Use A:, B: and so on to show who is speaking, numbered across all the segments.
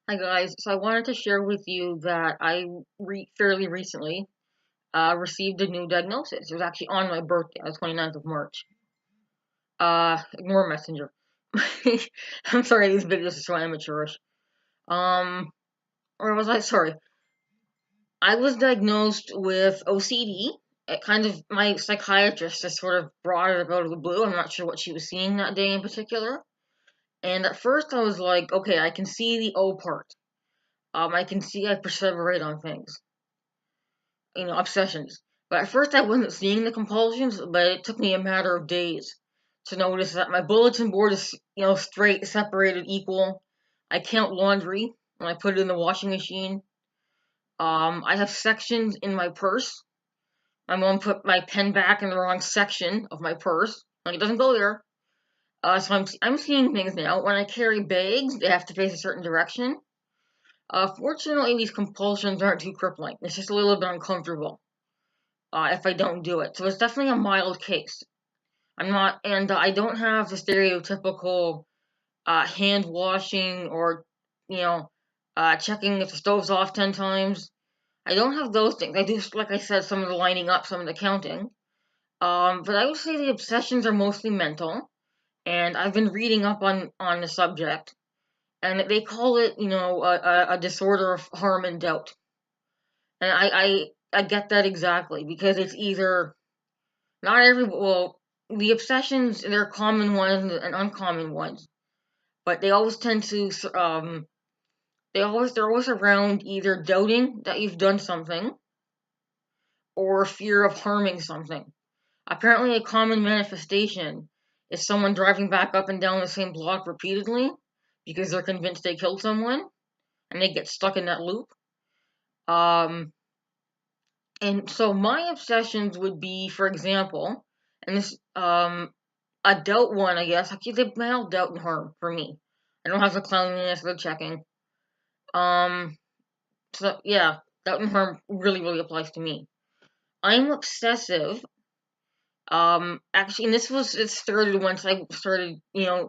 A: Hi guys, so I wanted to share with you that I fairly recently received a new diagnosis. It was actually on my birthday, on the 29th of March. Ignore Messenger. I'm sorry, these videos are so amateurish. Um, or was I? Sorry. I was diagnosed with OCD. It kind of, my psychiatrist just sort of brought it out of the blue. I'm not sure what she was seeing that day in particular. And at first I was like, okay, I can see the O part. I can see I perseverate on things. Obsessions. But at first I wasn't seeing the compulsions, but it took me a matter of days to notice that my bulletin board is, straight, separated, equal. I count laundry when I put it in the washing machine. I have sections in my purse. My mom put my pen back in the wrong section of my purse. Like, it doesn't go there. So I'm seeing things now. When I carry bags, they have to face a certain direction. Fortunately, these compulsions aren't too crippling. It's just a little bit uncomfortable if I don't do it. So it's definitely a mild case. I'm not, and I don't have the stereotypical hand washing or, you know, checking if the stove's off 10 times. I don't have those things. I do, like I said, some of the lining up, some of the counting. But I would say the obsessions are mostly mental, and I've been reading up on the subject, and they call it, a disorder of harm and doubt. And I get that exactly because it's either not every well, the obsessions, they're common ones and uncommon ones, but they always tend to they're always around either doubting that you've done something or fear of harming something. Apparently, a common manifestation is someone driving back up and down the same block repeatedly because they're convinced they killed someone and they get stuck in that loop. Um, and so my obsessions would be, for example, and this a doubt one, I guess. I keep the mild doubt and harm for me. I don't have the cleanliness or the checking. Um, so yeah, doubt and harm really, really applies to me. I'm obsessive. Actually, and it started once I started,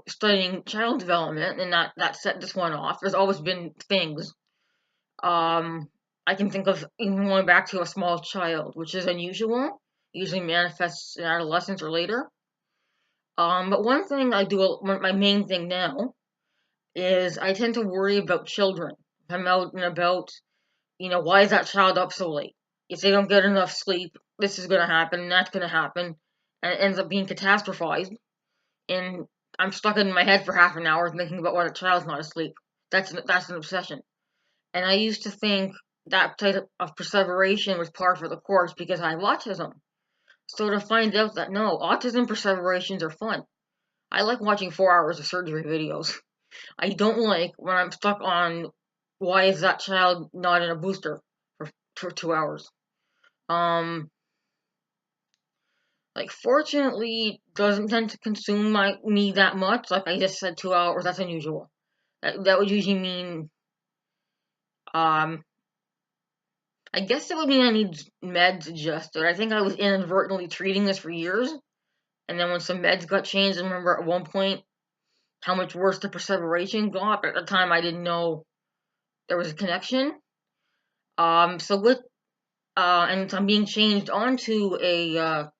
A: studying child development, and that set this one off. There's always been things. Um, I can think of even going back to a small child, which is unusual. Usually manifests in adolescence or later. But one thing I do, my main thing now, is I tend to worry about children. If I'm out and about, why is that child up so late? If they don't get enough sleep, this is going to happen, and that's going to happen, and it ends up being catastrophized. And I'm stuck in my head for half an hour thinking about why the child's not asleep. That's an obsession. And I used to think that type of perseveration was par for the course because I have autism. So to find out that no, autism perseverations are fun. I like watching 4 hours of surgery videos. I don't like when I'm stuck on why is that child not in a booster for 2 hours. Um, like fortunately, doesn't tend to consume me that much. Like I just said, 2 hours. That's unusual. That would usually mean um. I guess it would mean I need meds adjusted. I think I was inadvertently treating this for years, and then when some meds got changed, I remember at one point how much worse the perseveration got. But at the time, I didn't know there was a connection. So with and I'm being changed onto a.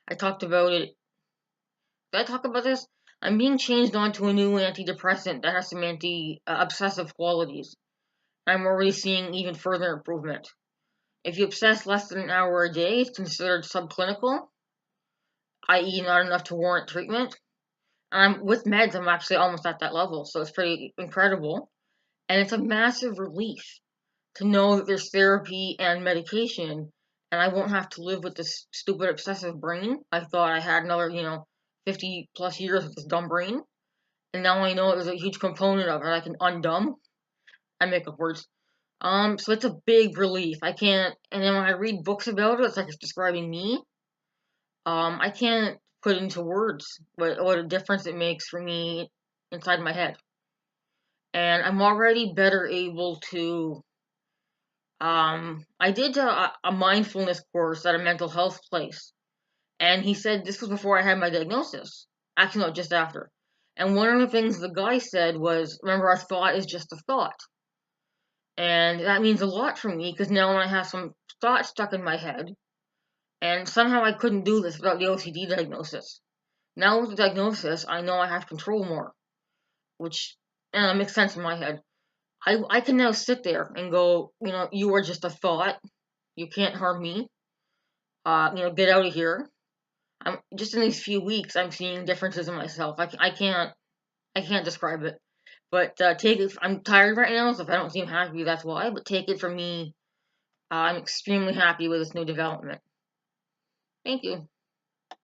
A: I talked about it. Did I talk about this? I'm being changed onto a new antidepressant that has some obsessive qualities. I'm already seeing even further improvement. If you obsess less than an hour a day, it's considered subclinical, i.e., not enough to warrant treatment. With meds, I'm actually almost at that level, so it's pretty incredible. And it's a massive relief to know that there's therapy and medication, and I won't have to live with this stupid obsessive brain. I thought I had another, 50 plus years with this dumb brain, and now I know there's a huge component of it I can undumb. I make up words. So it's a big relief. I can't, and then when I read books about it, it's like it's describing me. I can't put into words what a difference it makes for me inside my head. And I'm already better able to I did a mindfulness course at a mental health place, and he said this was before I had my diagnosis. Actually, no, just after. And one of the things the guy said was, remember, our thought is just a thought. And that means a lot for me because now when I have some thoughts stuck in my head, and somehow I couldn't do this without the OCD diagnosis. Now with the diagnosis, I know I have control more, which makes sense in my head. I can now sit there and go, you are just a thought. You can't harm me. Get out of here. I'm just in these few weeks. I'm seeing differences in myself. I can't describe it. But take it. I'm tired right now, so if I don't seem happy, that's why. But take it from me. I'm extremely happy with this new development. Thank you.